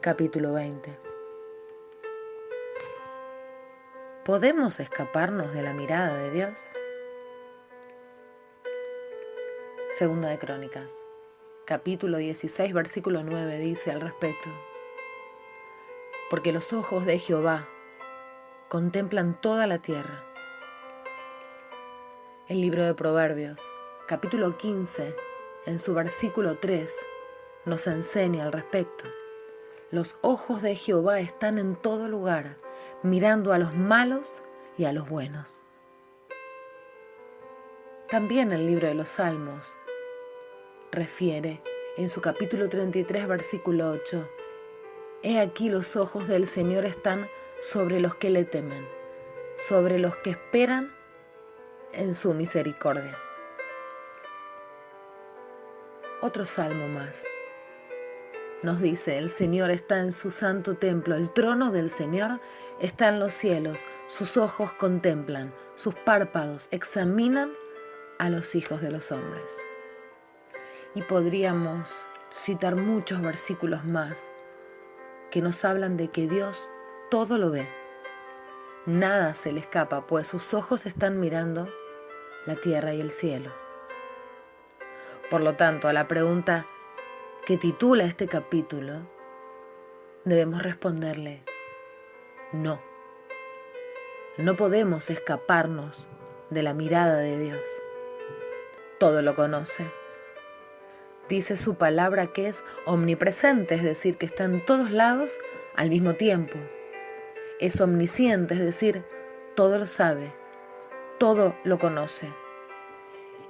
capítulo 20. ¿Podemos escaparnos de la mirada de Dios? Segunda de Crónicas, capítulo 16, versículo 9 dice al respecto: porque los ojos de Jehová contemplan toda la tierra. El libro de Proverbios, capítulo 15, en su versículo 3, nos enseña al respecto: los ojos de Jehová están en todo lugar, mirando a los malos y a los buenos. También el libro de los Salmos refiere en su capítulo 33, versículo 8: he aquí los ojos del Señor están sobre los que le temen, sobre los que esperan en su misericordia. Otro salmo más nos dice: el Señor está en su santo templo, el trono del Señor está en los cielos, sus ojos contemplan, sus párpados examinan a los hijos de los hombres. Y podríamos citar muchos versículos más que nos hablan de que Dios todo lo ve. Nada se le escapa, pues sus ojos están mirando la tierra y el cielo. Por lo tanto, a la pregunta que titula este capítulo, debemos responderle: no. No podemos escaparnos de la mirada de Dios. Todo lo conoce. Dice su palabra que es omnipresente, es decir, que está en todos lados al mismo tiempo. Es omnisciente, es decir, todo lo sabe, todo lo conoce.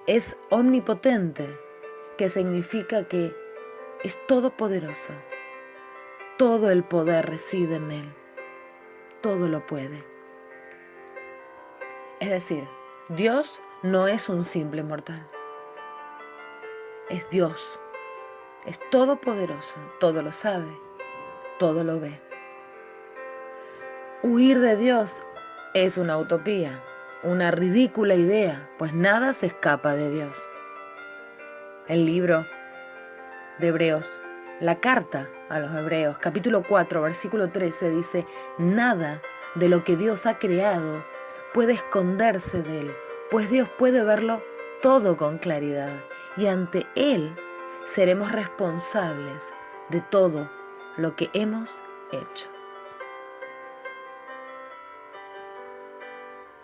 Es omnipotente, que significa que es todopoderoso. Todo el poder reside en Él. Todo lo puede. Es decir, Dios no es un simple mortal. Es Dios. Es todopoderoso. Todo lo sabe. Todo lo ve. Huir de Dios es una utopía, una ridícula idea, pues nada se escapa de Dios. El libro de Hebreos, la carta a los Hebreos, capítulo 4, versículo 13, dice: nada de lo que Dios ha creado puede esconderse de Él, pues Dios puede verlo todo con claridad, y ante Él seremos responsables de todo lo que hemos hecho.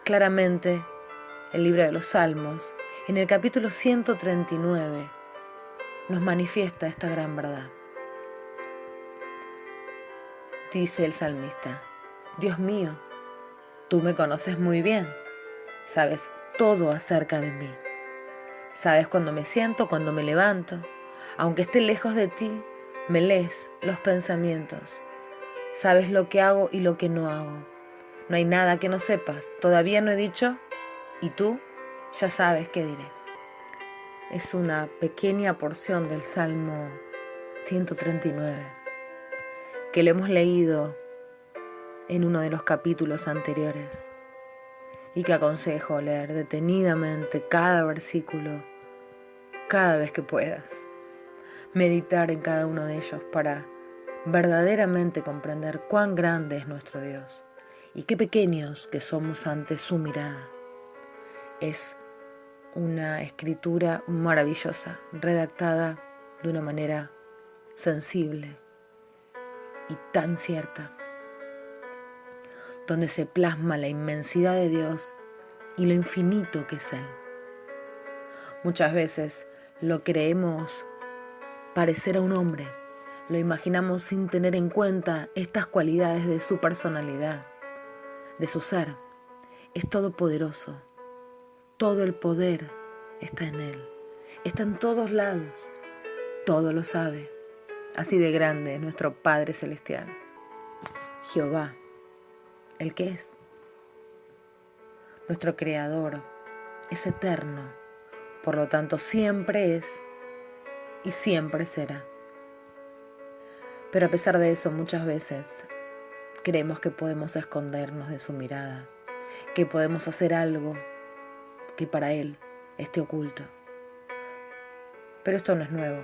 Claramente, el libro de los Salmos, en el capítulo 139, nos manifiesta esta gran verdad. Dice el salmista: Dios mío, tú me conoces muy bien, sabes todo acerca de mí. Sabes cuando me siento, cuando me levanto. Aunque esté lejos de ti, me lees los pensamientos. Sabes lo que hago y lo que no hago. No hay nada que no sepas. Todavía no he dicho, y tú ya sabes qué diré. Es una pequeña porción del Salmo 139, que lo hemos leído en uno de los capítulos anteriores y que aconsejo leer detenidamente cada versículo cada vez que puedas. Meditar en cada uno de ellos para verdaderamente comprender cuán grande es nuestro Dios y qué pequeños que somos ante su mirada. Es una escritura maravillosa, redactada de una manera sensible y tan cierta, donde se plasma la inmensidad de Dios y lo infinito que es Él. Muchas veces lo creemos parecer a un hombre, lo imaginamos sin tener en cuenta estas cualidades de su personalidad, de su ser. Es todopoderoso, todo el poder está en Él, está en todos lados, todo lo sabe. Así de grande es nuestro Padre Celestial, Jehová, el que es. Nuestro Creador es eterno, por lo tanto siempre es y siempre será. Pero a pesar de eso, muchas veces creemos que podemos escondernos de su mirada, que podemos hacer algo que para Él esté oculto. Pero esto no es nuevo.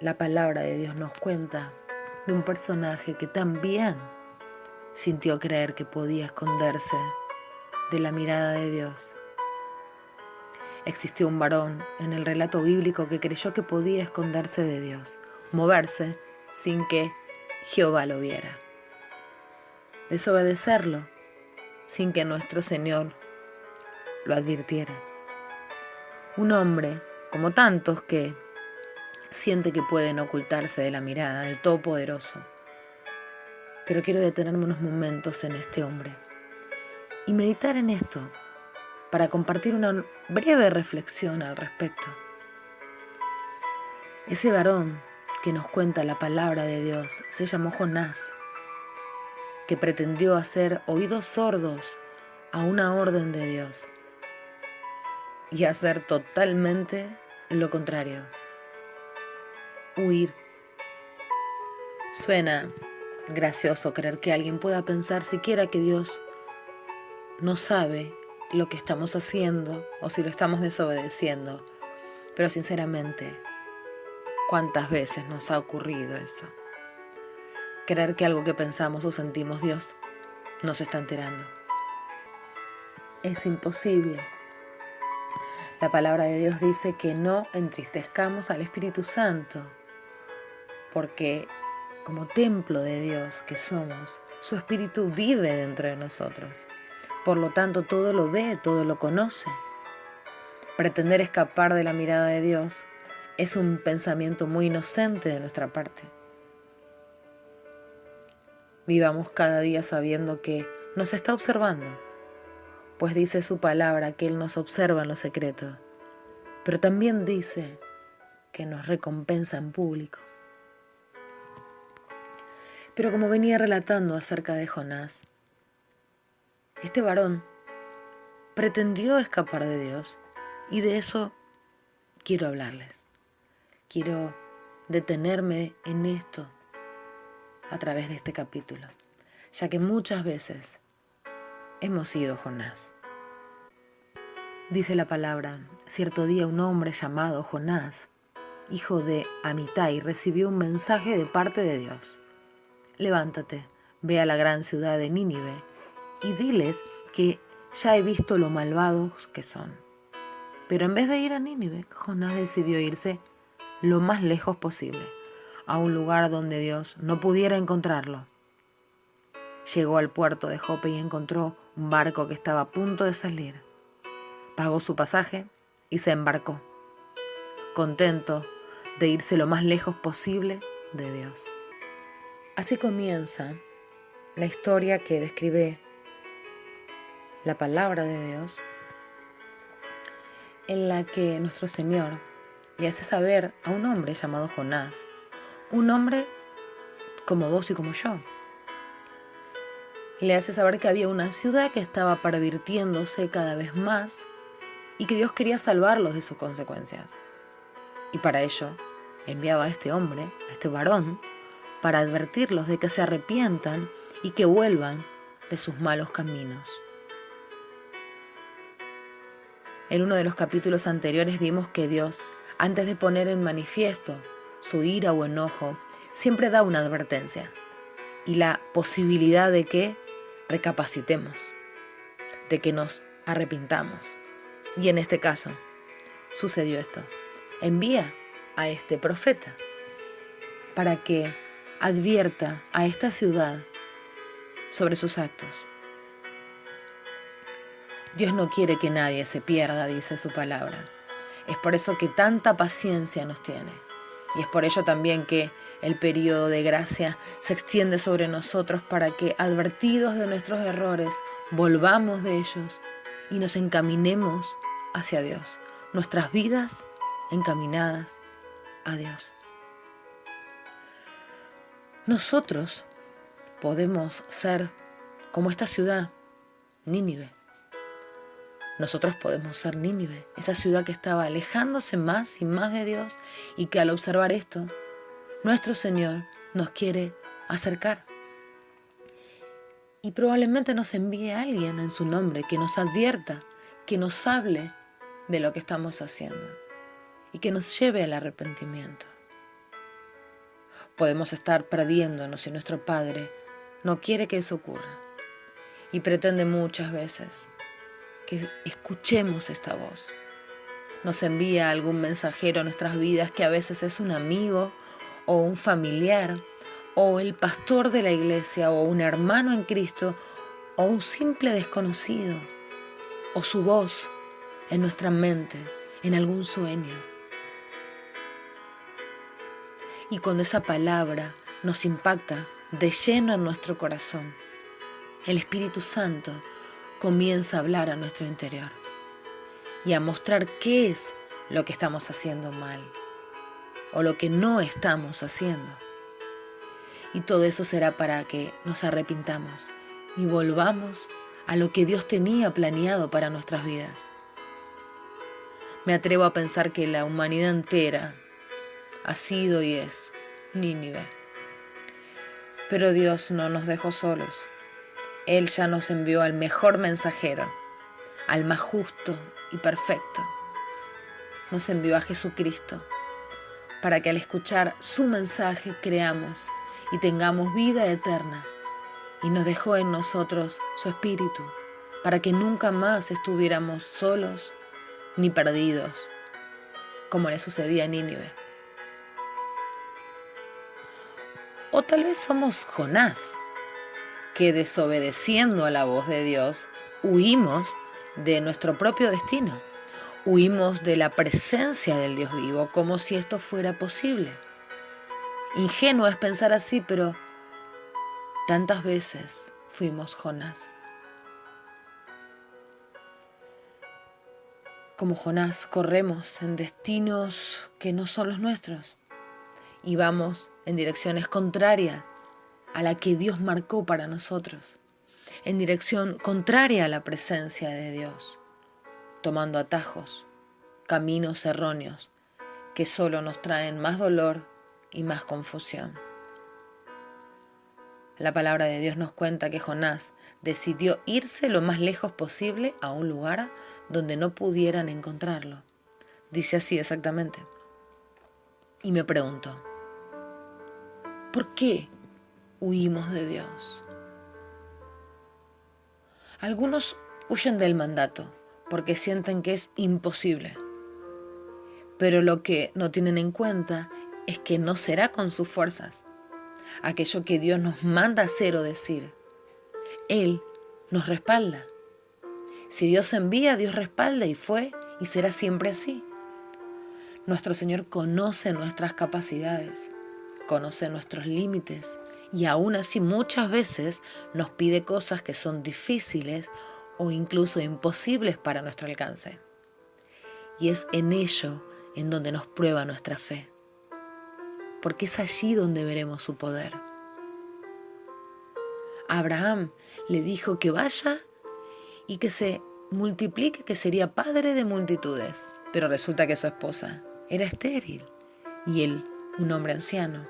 la palabra de Dios nos cuenta de un personaje que también sintió creer que podía esconderse de la mirada de Dios. Existió un varón en el relato bíblico que creyó que podía esconderse de Dios, moverse sin que Jehová lo viera, desobedecerlo sin que nuestro Señor lo advirtiera. Un hombre, como tantos, que siente que pueden ocultarse de la mirada del Todopoderoso. Pero quiero detenerme unos momentos en este hombre y meditar en esto para compartir una breve reflexión al respecto. Ese varón que nos cuenta la palabra de Dios se llamó Jonás, que pretendió hacer oídos sordos a una orden de Dios y hacer totalmente lo contrario: huir. Suena gracioso creer que alguien pueda pensar siquiera que Dios no sabe lo que estamos haciendo o si lo estamos desobedeciendo, pero sinceramente, ¿cuántas veces nos ha ocurrido eso? Creer que algo que pensamos o sentimos Dios no se está enterando. Es imposible. La palabra de Dios dice que no entristezcamos al Espíritu Santo, porque como templo de Dios que somos, su Espíritu vive dentro de nosotros. Por lo tanto, todo lo ve, todo lo conoce. Pretender escapar de la mirada de Dios es un pensamiento muy inocente de nuestra parte. Vivamos cada día sabiendo que nos está observando, pues dice su palabra que Él nos observa en lo secreto, pero también dice que nos recompensa en público. Pero como venía relatando acerca de Jonás, este varón pretendió escapar de Dios y de eso quiero hablarles. Quiero detenerme en esto a través de este capítulo, ya que muchas veces hemos sido Jonás. Dice la palabra: cierto día un hombre llamado Jonás, hijo de Amitai, recibió un mensaje de parte de Dios. Levántate, ve a la gran ciudad de Nínive y diles que ya he visto lo malvados que son. Pero en vez de ir a Nínive, Jonás decidió irse lo más lejos posible, a un lugar donde Dios no pudiera encontrarlo. Llegó al puerto de Jope y encontró un barco que estaba a punto de salir. Pagó su pasaje y se embarcó, contento de irse lo más lejos posible de Dios. Así comienza la historia que describe la palabra de Dios, en la que nuestro Señor le hace saber a un hombre llamado Jonás, un hombre como vos y como yo. Le hace saber que había una ciudad que estaba pervirtiéndose cada vez más y que Dios quería salvarlos de sus consecuencias. Y para ello enviaba a este hombre, a este varón, para advertirlos de que se arrepientan y que vuelvan de sus malos caminos. En uno de los capítulos anteriores vimos que Dios, antes de poner en manifiesto su ira o enojo, siempre da una advertencia y la posibilidad de que recapacitemos, de que nos arrepintamos. Y en este caso sucedió esto. Envía a este profeta para que advierta a esta ciudad sobre sus actos. Dios no quiere que nadie se pierda, dice su palabra. Es por eso que tanta paciencia nos tiene. Y es por ello también que el periodo de gracia se extiende sobre nosotros para que, advertidos de nuestros errores, volvamos de ellos y nos encaminemos hacia Dios. Nuestras vidas encaminadas a Dios. Nosotros podemos ser como esta ciudad, Nínive. Nosotros podemos ser Nínive, esa ciudad que estaba alejándose más y más de Dios y que al observar esto, nuestro Señor nos quiere acercar. Y probablemente nos envíe a alguien en su nombre que nos advierta, que nos hable de lo que estamos haciendo y que nos lleve al arrepentimiento. podemos estar perdiéndonos si nuestro Padre no quiere que eso ocurra y pretende muchas veces que escuchemos esta voz. Nos envía algún mensajero a nuestras vidas que a veces es un amigo o un familiar o el pastor de la iglesia o un hermano en Cristo o un simple desconocido o su voz en nuestra mente, en algún sueño. Y cuando esa palabra nos impacta de lleno en nuestro corazón, el Espíritu Santo comienza a hablar a nuestro interior y a mostrar qué es lo que estamos haciendo mal o lo que no estamos haciendo. Y todo eso será para que nos arrepintamos y volvamos a lo que Dios tenía planeado para nuestras vidas. Me atrevo a pensar que la humanidad entera ha sido y es Nínive. Pero Dios no nos dejó solos. Él ya nos envió al mejor mensajero, al más justo y perfecto. Nos envió a Jesucristo para que al escuchar su mensaje creamos y tengamos vida eterna. Y nos dejó en nosotros su Espíritu para que nunca más estuviéramos solos ni perdidos, como le sucedía a Nínive. O tal vez somos Jonás, que desobedeciendo a la voz de Dios, huimos de nuestro propio destino. Huimos de la presencia del Dios vivo, como si esto fuera posible. Ingenuo es pensar así, pero tantas veces fuimos Jonás. Como Jonás, corremos en destinos que no son los nuestros y vamos en direcciones contrarias a la que Dios marcó para nosotros, en dirección contraria a la presencia de Dios, tomando atajos, caminos erróneos que solo nos traen más dolor y más confusión. La palabra de Dios nos cuenta que Jonás decidió irse lo más lejos posible a un lugar donde no pudieran encontrarlo. Dice así exactamente. Y me pregunto, ¿por qué huimos de Dios? Algunos huyen del mandato porque sienten que es imposible. Pero lo que no tienen en cuenta es que no será con sus fuerzas. Aquello que Dios nos manda hacer o decir, Él nos respalda. Si Dios envía, Dios respalda y fue y será siempre así. Nuestro Señor conoce nuestras capacidades, conoce nuestros límites y aún así muchas veces nos pide cosas que son difíciles o incluso imposibles para nuestro alcance. Y es en ello en donde nos prueba nuestra fe, porque es allí donde veremos su poder. A Abraham le dijo que vaya y que se multiplique, que sería padre de multitudes, pero resulta que su esposa era estéril y él un hombre anciano.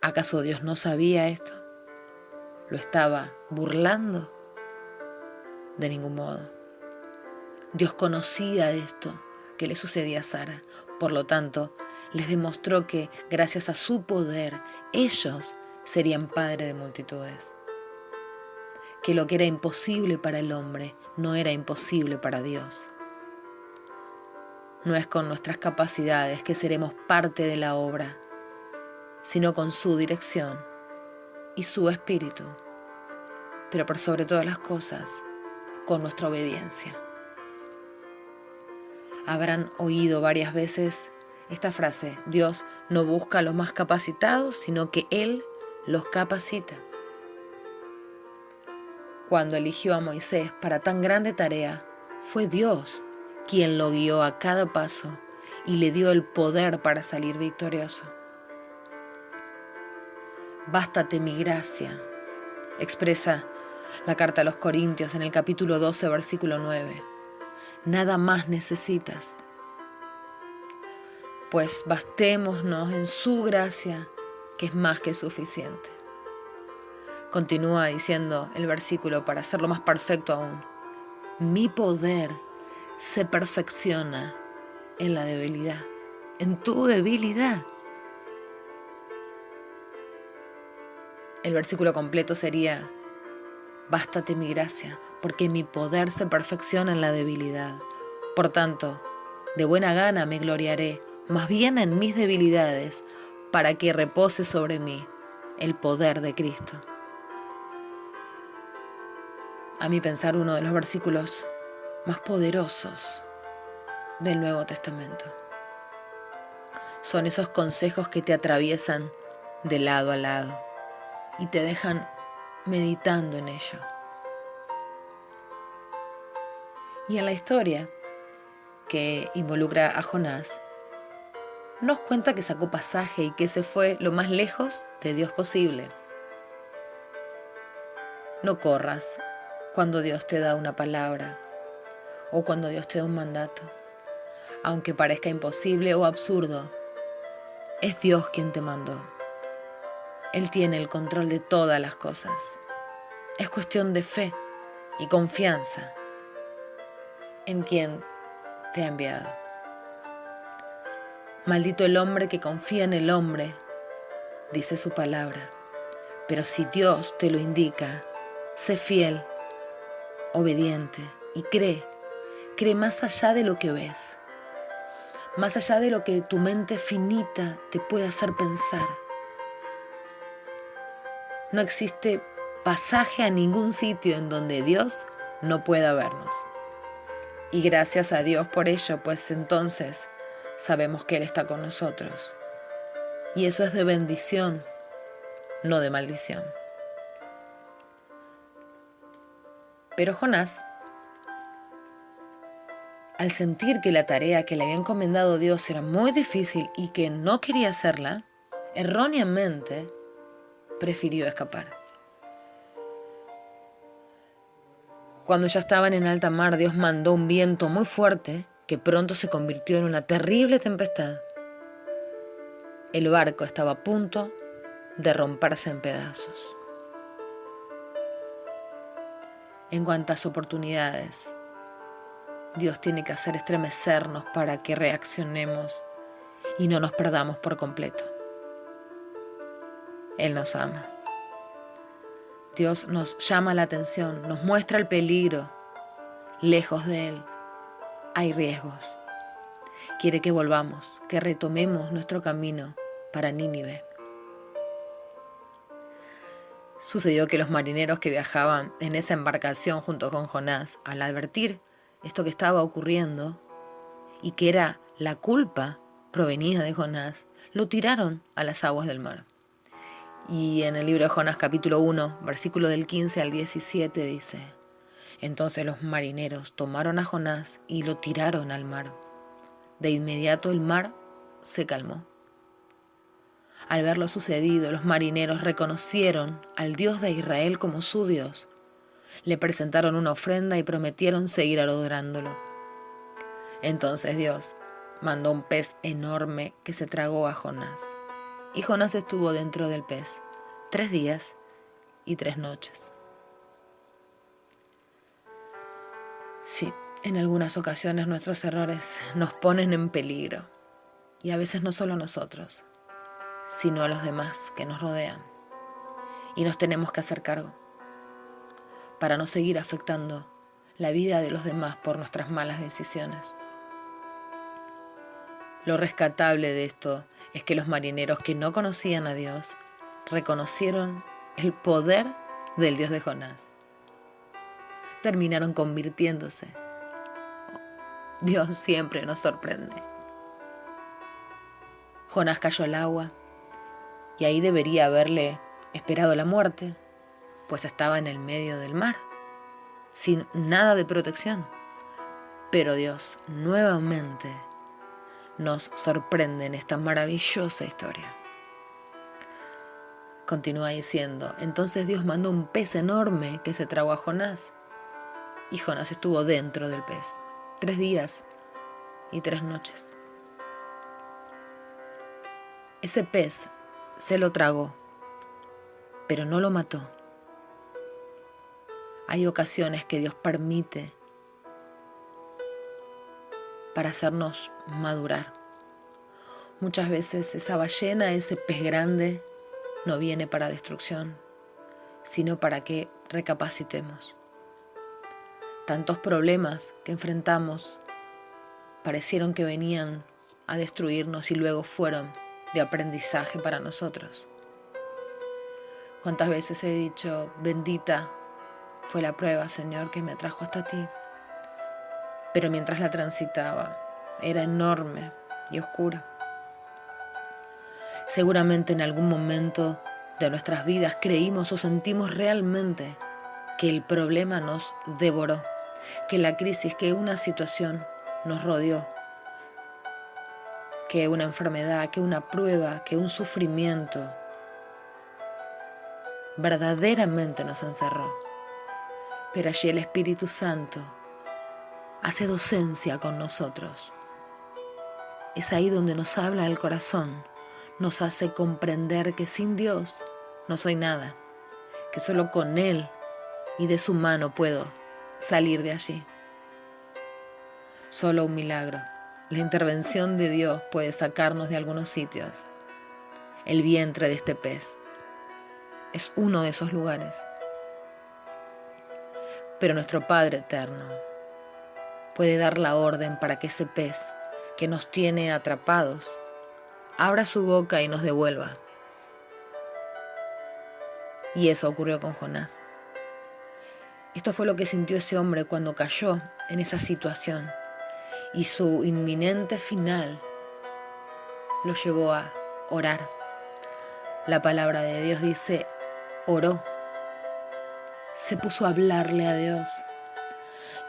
¿Acaso Dios no sabía esto? ¿Lo estaba burlando? De ningún modo. Dios conocía esto que le sucedía a Sara, por lo tanto, les demostró que gracias a su poder, ellos serían padres de multitudes. Que lo que era imposible para el hombre no era imposible para Dios. No es con nuestras capacidades que seremos parte de la obra, sino con su dirección y su espíritu, pero por sobre todas las cosas, con nuestra obediencia. Habrán oído varias veces esta frase, Dios no busca a los más capacitados, sino que Él los capacita. Cuando eligió a Moisés para tan grande tarea, fue Dios quien lo guió a cada paso y le dio el poder para salir victorioso. Bástate mi gracia, expresa la carta a los Corintios en el capítulo 12, versículo 9. Nada más necesitas, pues bastémonos en su gracia, que es más que suficiente. Continúa diciendo el versículo para hacerlo más perfecto aún. Mi poder se perfecciona en la debilidad, en tu debilidad. El versículo completo sería: bástate mi gracia, porque mi poder se perfecciona en la debilidad. Por tanto, de buena gana me gloriaré, más bien en mis debilidades, para que repose sobre mí el poder de Cristo. A mi pensar, uno de los versículos más poderosos del Nuevo Testamento. Son esos consejos que te atraviesan de lado a lado y te dejan meditando en ello. Y en la historia que involucra a Jonás, nos cuenta que sacó pasaje y que se fue lo más lejos de Dios posible. No corras cuando Dios te da una palabra o cuando Dios te da un mandato. Aunque parezca imposible o absurdo, es Dios quien te mandó. Él tiene el control de todas las cosas. Es cuestión de fe y confianza en quien te ha enviado. Maldito el hombre que confía en el hombre, dice su palabra. Pero si Dios te lo indica, sé fiel, obediente y cree más allá de lo que ves, más allá de lo que tu mente finita te puede hacer pensar. No existe pasaje a ningún sitio en donde Dios no pueda vernos. Y gracias a Dios por ello, pues entonces sabemos que Él está con nosotros. Y eso es de bendición, no de maldición. Pero Jonás, al sentir que la tarea que le había encomendado Dios era muy difícil y que no quería hacerla, erróneamente prefirió escapar. Cuando ya estaban en alta mar, Dios mandó un viento muy fuerte que pronto se convirtió en una terrible tempestad. El barco estaba a punto de romperse en pedazos. En cuantas oportunidades Dios tiene que hacer estremecernos para que reaccionemos y no nos perdamos por completo. Él nos ama. Dios nos llama la atención, nos muestra el peligro. Lejos de Él hay riesgos. Quiere que volvamos, que retomemos nuestro camino para Nínive. Sucedió que los marineros que viajaban en esa embarcación junto con Jonás, al advertir esto que estaba ocurriendo y que era la culpa provenida de Jonás, lo tiraron a las aguas del mar. Y en el libro de Jonás capítulo 1, versículo del 15 al 17 dice: entonces los marineros tomaron a Jonás y lo tiraron al mar. De inmediato el mar se calmó. Al ver lo sucedido, los marineros reconocieron al Dios de Israel como su Dios. Le presentaron una ofrenda y prometieron seguir adorándolo. Entonces Dios mandó un pez enorme que se tragó a Jonás. Y Jonás estuvo dentro del pez 3 días y 3 noches. Sí, en algunas ocasiones nuestros errores nos ponen en peligro. Y a veces no solo a nosotros, sino a los demás que nos rodean. Y nos tenemos que hacer cargo para no seguir afectando la vida de los demás por nuestras malas decisiones. Lo rescatable de esto es que los marineros que no conocían a Dios reconocieron el poder del Dios de Jonás. Terminaron convirtiéndose. Dios siempre nos sorprende. Jonás cayó al agua y ahí debería haberle esperado la muerte, pues estaba en el medio del mar, sin nada de protección. Pero Dios nuevamente nos sorprende en esta maravillosa historia. Continúa diciendo: entonces Dios mandó un pez enorme que se tragó a Jonás, y Jonás estuvo dentro del pez 3 días y 3 noches. Ese pez se lo tragó, pero no lo mató. Hay ocasiones que Dios permite para hacernos madurar. Muchas veces esa ballena, ese pez grande, no viene para destrucción, sino para que recapacitemos. Tantos problemas que enfrentamos parecieron que venían a destruirnos y luego fueron de aprendizaje para nosotros. ¿Cuántas veces he dicho, bendita fue la prueba, Señor, que me atrajo hasta ti? Pero mientras la transitaba, era enorme y oscura. Seguramente en algún momento de nuestras vidas creímos o sentimos realmente que el problema nos devoró, que la crisis, que una situación nos rodeó, que una enfermedad, que una prueba, que un sufrimiento verdaderamente nos encerró. Pero allí el Espíritu Santo hace docencia con nosotros. Es ahí donde nos habla el corazón, nos hace comprender que sin Dios no soy nada, que solo con Él y de su mano puedo salir de allí. Solo un milagro, la intervención de Dios puede sacarnos de algunos sitios. El vientre de este pez es uno de esos lugares. Pero nuestro Padre eterno puede dar la orden para que ese pez que nos tiene atrapados abra su boca y nos devuelva. Y eso ocurrió con Jonás. Esto fue lo que sintió ese hombre cuando cayó en esa situación, y su inminente final lo llevó a orar. La palabra de Dios dice, oró. Se puso a hablarle a Dios.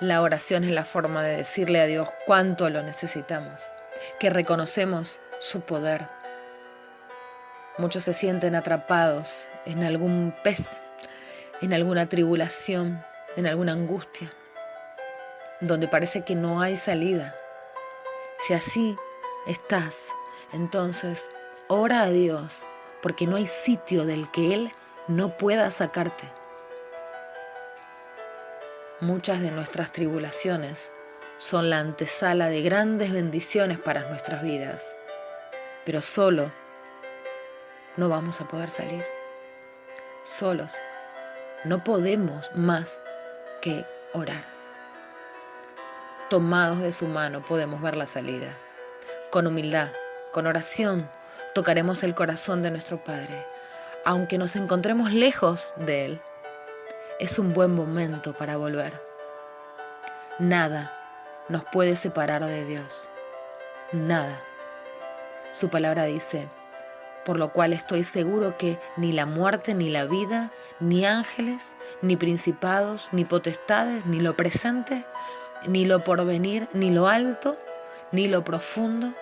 La oración es la forma de decirle a Dios cuánto lo necesitamos, que reconocemos su poder. Muchos se sienten atrapados en algún pez, en alguna tribulación, en alguna angustia, donde parece que no hay salida. Si así estás, entonces ora a Dios, porque no hay sitio del que Él no pueda sacarte. Muchas de nuestras tribulaciones son la antesala de grandes bendiciones para nuestras vidas, pero solo no vamos a poder salir. Solos no podemos más que orar. Tomados de su mano podemos ver la salida. Con humildad, con oración, tocaremos el corazón de nuestro Padre. Aunque nos encontremos lejos de Él, es un buen momento para volver. Nada nos puede separar de Dios. Nada. Su palabra dice, por lo cual estoy seguro que ni la muerte, ni la vida, ni ángeles, ni principados, ni potestades, ni lo presente, ni lo porvenir, ni lo alto, ni lo profundo,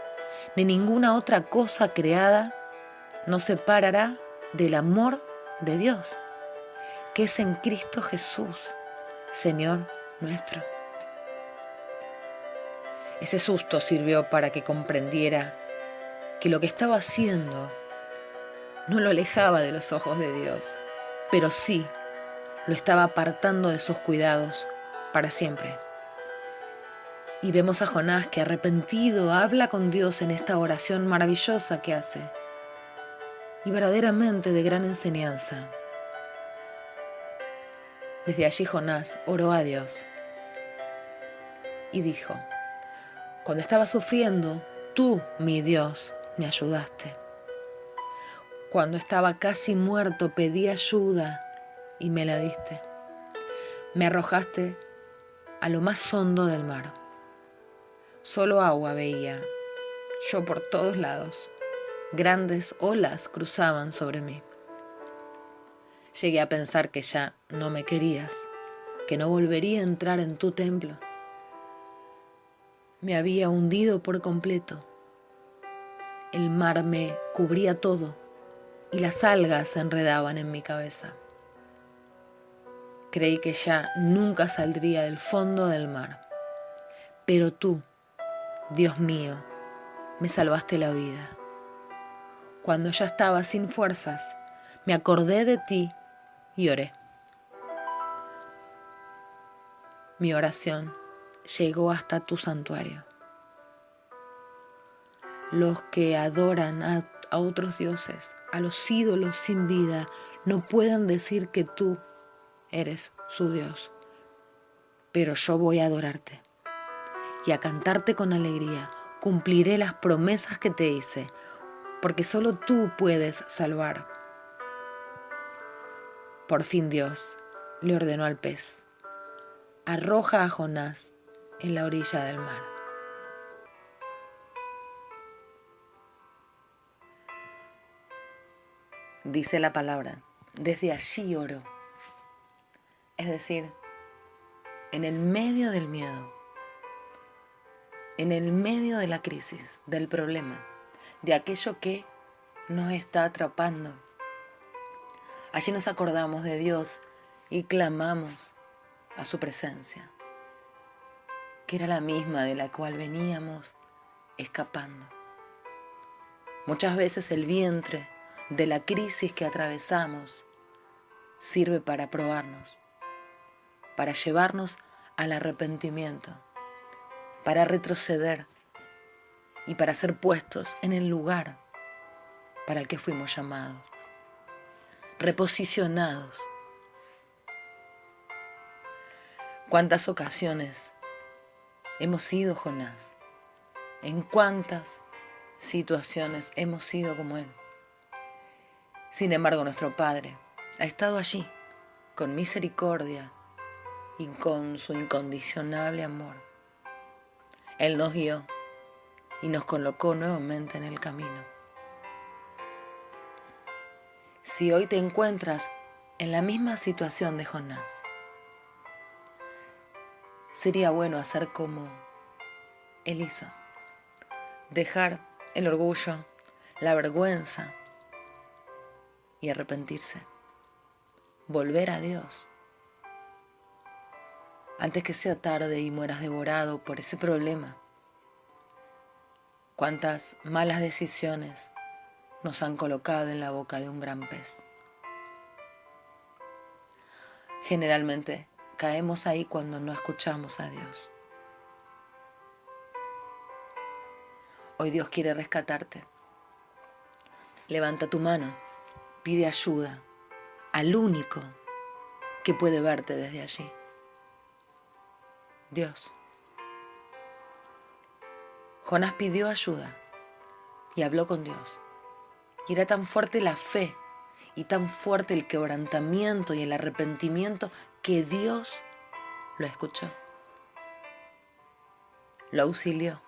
ni ninguna otra cosa creada nos separará del amor de Dios, que es en Cristo Jesús, Señor nuestro. Ese susto sirvió para que comprendiera que lo que estaba haciendo no lo alejaba de los ojos de Dios, pero sí lo estaba apartando de sus cuidados para siempre. Y vemos a Jonás que arrepentido habla con Dios en esta oración maravillosa que hace, y verdaderamente de gran enseñanza. Desde allí Jonás oró a Dios y dijo, cuando estaba sufriendo, tú, mi Dios, me ayudaste. Cuando estaba casi muerto, pedí ayuda y me la diste. Me arrojaste a lo más hondo del mar. Solo agua veía yo por todos lados. Grandes olas cruzaban sobre mí. Llegué a pensar que ya no me querías, que no volvería a entrar en tu templo. Me había hundido por completo. El mar me cubría todo y las algas se enredaban en mi cabeza. Creí que ya nunca saldría del fondo del mar. Pero tú, Dios mío, me salvaste la vida. Cuando ya estaba sin fuerzas, me acordé de ti y oré. Mi oración llegó hasta tu santuario. Los que adoran a otros dioses, a los ídolos sin vida, no puedan decir que tú eres su Dios. Pero yo voy a adorarte y a cantarte con alegría. Cumpliré las promesas que te hice, porque solo tú puedes salvar. Por fin Dios le ordenó al pez: arroja a Jonás en la orilla del mar. Dice la palabra, desde allí oró. Es decir, en el medio del miedo, en el medio de la crisis, del problema, de aquello que nos está atrapando. Allí nos acordamos de Dios y clamamos a su presencia, que era la misma de la cual veníamos escapando. Muchas veces el vientre de la crisis que atravesamos sirve para probarnos, para llevarnos al arrepentimiento, para retroceder y para ser puestos en el lugar para el que fuimos llamados, reposicionados. ¿Cuántas ocasiones hemos sido Jonás? ¿En cuántas situaciones hemos sido como él? Sin embargo, nuestro Padre ha estado allí con misericordia y con su incondicionable amor. Él nos guió y nos colocó nuevamente en el camino. Si hoy te encuentras en la misma situación de Jonás, sería bueno hacer como él hizo: dejar el orgullo, la vergüenza y arrepentirse, volver a Dios, antes que sea tarde y mueras devorado por ese problema. Cuántas malas decisiones nos han colocado en la boca de un gran pez. Generalmente caemos ahí cuando no escuchamos a Dios. Hoy Dios quiere rescatarte. Levanta tu mano, pide ayuda al único que puede verte desde allí: Dios. Jonás pidió ayuda y habló con Dios. Y era tan fuerte la fe y tan fuerte el quebrantamiento y el arrepentimiento que Dios lo escuchó, lo auxilió.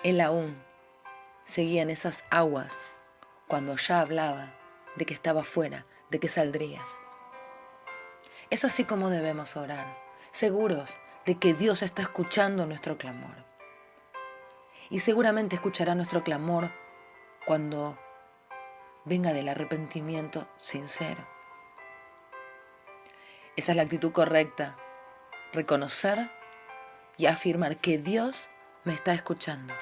Él aún seguía en esas aguas cuando ya hablaba de que estaba fuera, de que saldría. Es así como debemos orar, seguros de que Dios está escuchando nuestro clamor. Y seguramente escuchará nuestro clamor cuando venga del arrepentimiento sincero. Esa es la actitud correcta: reconocer y afirmar que Dios me está escuchando,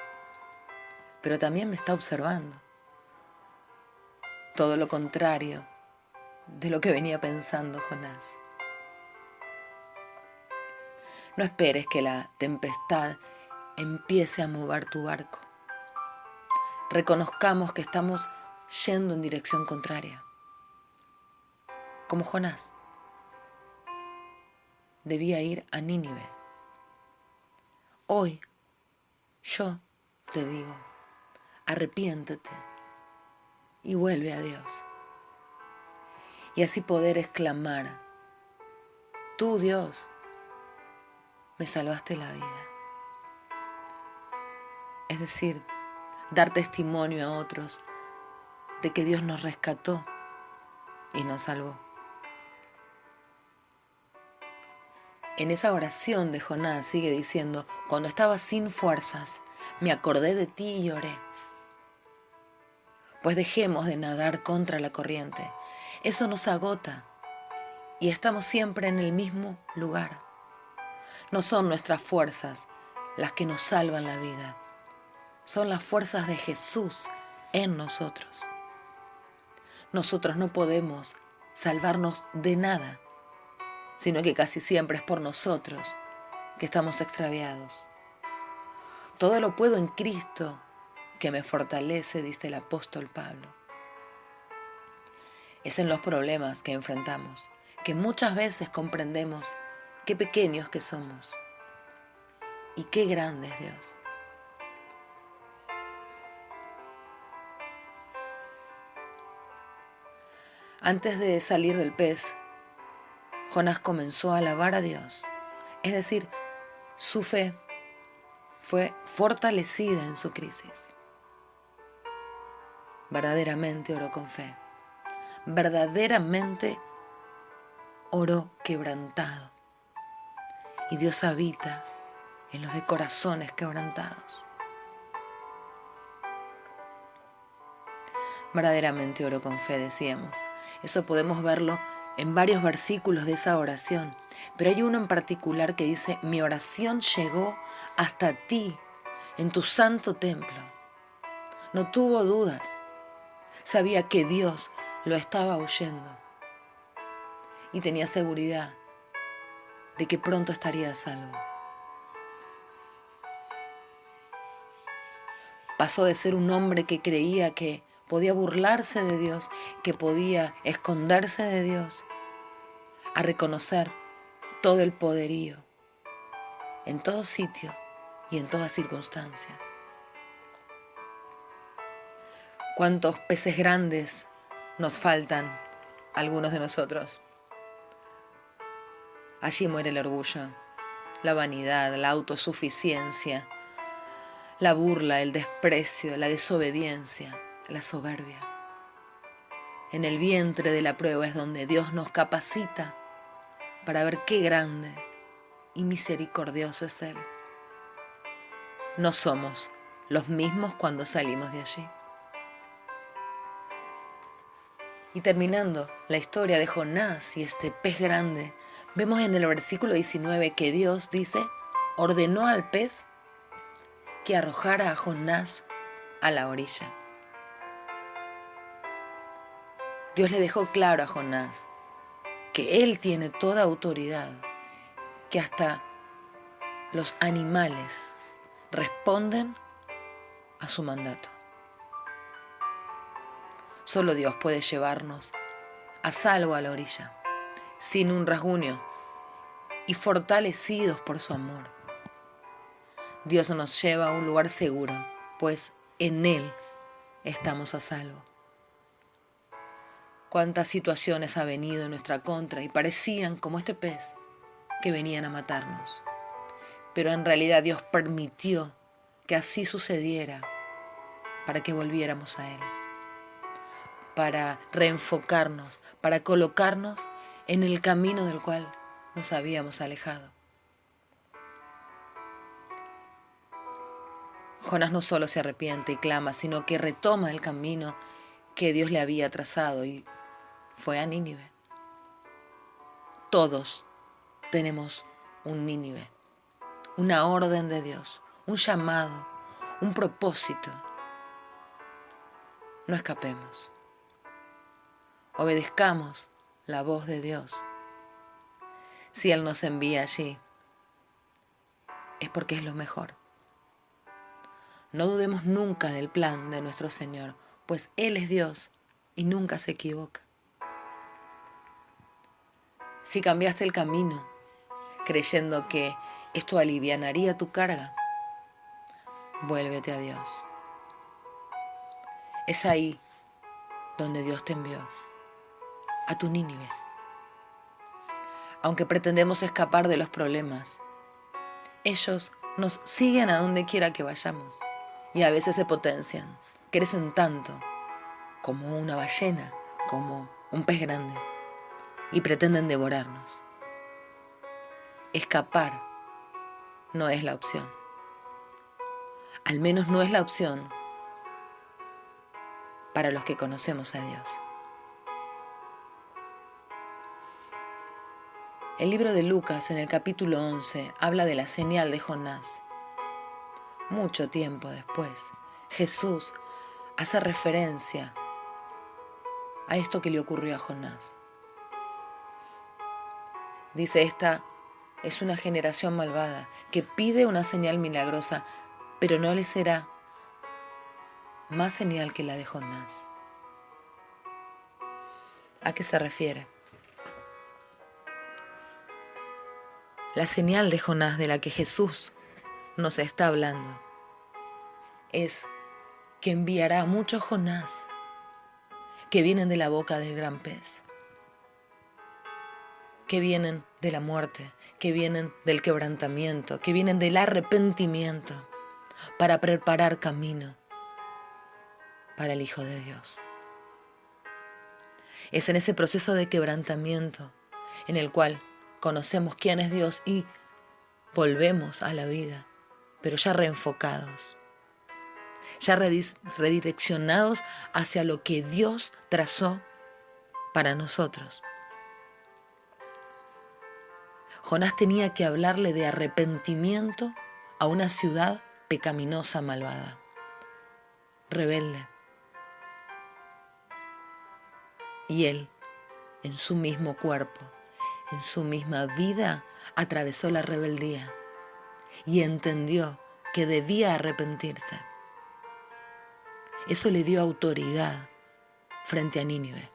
pero también me está observando. Todo lo contrario de lo que venía pensando Jonás. No esperes que la tempestad empiece a mover tu barco. Reconozcamos que estamos yendo en dirección contraria. Como Jonás, debía ir a Nínive. Hoy yo te digo: arrepiéntete y vuelve a Dios. Y así poder exclamar: tú, Dios, me salvaste la vida. Es decir, dar testimonio a otros de que Dios nos rescató y nos salvó. En esa oración de Jonás sigue diciendo: cuando estaba sin fuerzas, me acordé de ti y oré. Pues dejemos de nadar contra la corriente. Eso nos agota y estamos siempre en el mismo lugar. No son nuestras fuerzas las que nos salvan la vida. Son las fuerzas de Jesús en nosotros. Nosotros no podemos salvarnos de nada, sino que casi siempre es por nosotros que estamos extraviados. Todo lo puedo en Cristo que me fortalece, dice el apóstol Pablo. Es en los problemas que enfrentamos, que muchas veces comprendemos qué pequeños que somos y qué grande es Dios. Antes de salir del pez, Jonás comenzó a alabar a Dios, es decir, su fe fue fortalecida en su crisis. Verdaderamente oró con fe, verdaderamente oró quebrantado. Y Dios habita en los de corazones quebrantados. Verdaderamente oró con fe, decíamos. Eso podemos verlo en varios versículos de esa oración, pero hay uno en particular que dice: mi oración llegó hasta ti en tu santo templo. No tuvo dudas, sabía que Dios lo estaba oyendo y tenía seguridad de que pronto estaría a salvo. Pasó de ser un hombre que creía que podía burlarse de Dios, que podía esconderse de Dios, a reconocer todo el poderío en todo sitio y en toda circunstancia. ¿Cuántos peces grandes nos faltan algunos de nosotros? Allí muere el orgullo, la vanidad, la autosuficiencia, la burla, el desprecio, la desobediencia, la soberbia. En el vientre de la prueba es donde Dios nos capacita para ver qué grande y misericordioso es Él. No somos los mismos cuando salimos de allí. Y terminando la historia de Jonás y este pez grande, vemos en el versículo 19 que Dios dice, ordenó al pez que arrojara a Jonás a la orilla. Dios le dejó claro a Jonás que Él tiene toda autoridad, que hasta los animales responden a su mandato. Solo Dios puede llevarnos a salvo a la orilla, sin un rasguño y fortalecidos por su amor. Dios nos lleva a un lugar seguro, pues en Él estamos a salvo. Cuántas situaciones ha venido en nuestra contra y parecían como este pez que venían a matarnos. Pero en realidad Dios permitió que así sucediera para que volviéramos a Él, para reenfocarnos, para colocarnos en el camino del cual nos habíamos alejado. Jonás no solo se arrepiente y clama, sino que retoma el camino que Dios le había trazado y fue a Nínive. Todos tenemos un Nínive, una orden de Dios, un llamado, un propósito. No escapemos. Obedezcamos la voz de Dios. Si Él nos envía allí, es porque es lo mejor. No dudemos nunca del plan de nuestro Señor, pues Él es Dios y nunca se equivoca. Si cambiaste el camino, creyendo que esto alivianaría tu carga, vuélvete a Dios. Es ahí donde Dios te envió, a tu Nínive. Aunque pretendemos escapar de los problemas, ellos nos siguen a donde quiera que vayamos y a veces se potencian, crecen tanto como una ballena, como un pez grande y pretenden devorarnos. Escapar no es la opción. Al menos no es la opción para los que conocemos a Dios. El libro de Lucas, en el capítulo 11, habla de la señal de Jonás. Mucho tiempo después, Jesús hace referencia a esto que le ocurrió a Jonás. Dice, esta es una generación malvada que pide una señal milagrosa, pero no le será más señal que la de Jonás. ¿A qué se refiere? La señal de Jonás de la que Jesús nos está hablando es que enviará a muchos Jonás que vienen de la boca del gran pez, que vienen de la muerte, que vienen del quebrantamiento, que vienen del arrepentimiento, para preparar camino para el Hijo de Dios. Es en ese proceso de quebrantamiento en el cual conocemos quién es Dios y volvemos a la vida, pero ya reenfocados, ya redireccionados hacia lo que Dios trazó para nosotros. Jonás tenía que hablarle de arrepentimiento a una ciudad pecaminosa, malvada, rebelde. Y él, en su mismo cuerpo, en su misma vida, atravesó la rebeldía y entendió que debía arrepentirse. Eso le dio autoridad frente a Nínive,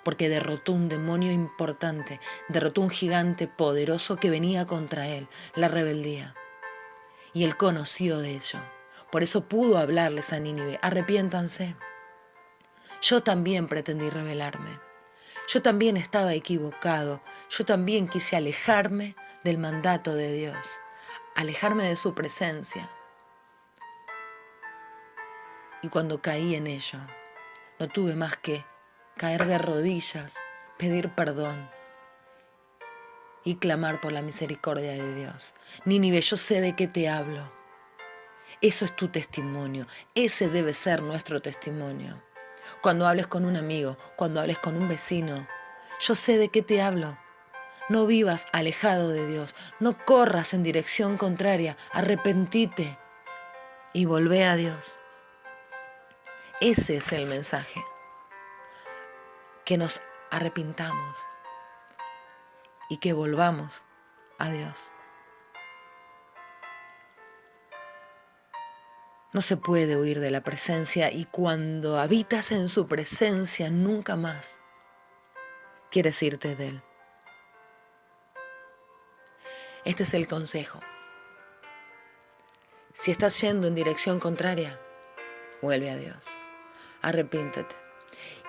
porque derrotó un demonio importante, derrotó un gigante poderoso que venía contra él, la rebeldía. Y él conoció de ello. Por eso pudo hablarles a Nínive: arrepiéntanse. Yo también pretendí rebelarme. Yo también estaba equivocado. Yo también quise alejarme del mandato de Dios, alejarme de su presencia. Y cuando caí en ello, no tuve más que caer de rodillas, pedir perdón y clamar por la misericordia de Dios. Nínive, yo sé de qué te hablo. Eso es tu testimonio. Ese debe ser nuestro testimonio. Cuando hables con un amigo, cuando hables con un vecino, yo sé de qué te hablo. No vivas alejado de Dios, no corras en dirección contraria, arrepentite y volvé a Dios. Ese es el mensaje, que nos arrepintamos y que volvamos a Dios. No se puede huir de la presencia, y cuando habitas en su presencia nunca más quieres irte de él. Este es el consejo. Si estás yendo en dirección contraria, vuelve a Dios, arrepíntete.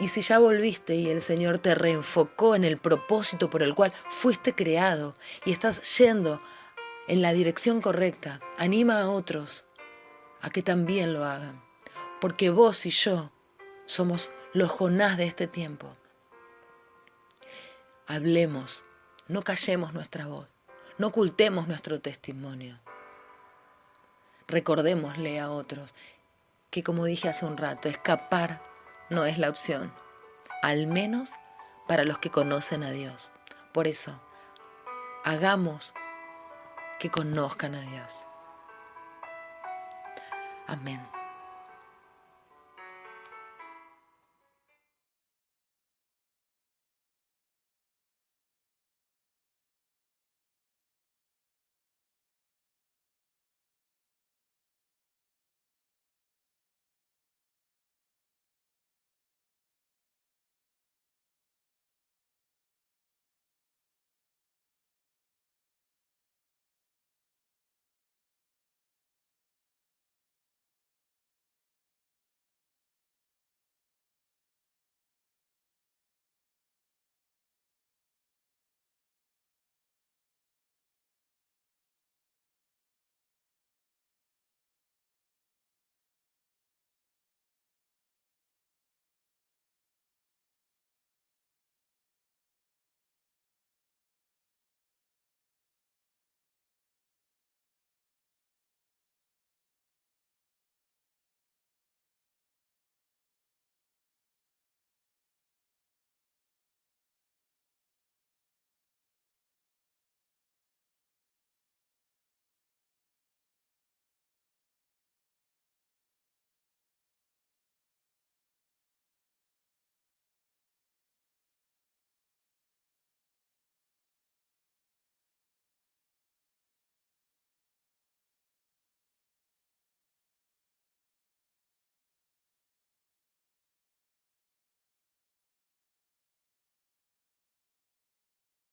Y si ya volviste y el Señor te reenfocó en el propósito por el cual fuiste creado y estás yendo en la dirección correcta, anima a otros a que también lo hagan, porque vos y yo somos los Jonás de este tiempo. Hablemos, no callemos nuestra voz, no ocultemos nuestro testimonio. Recordémosle a otros que, como dije hace un rato, escapar no es la opción, al menos para los que conocen a Dios. Por eso, hagamos que conozcan a Dios. Amén.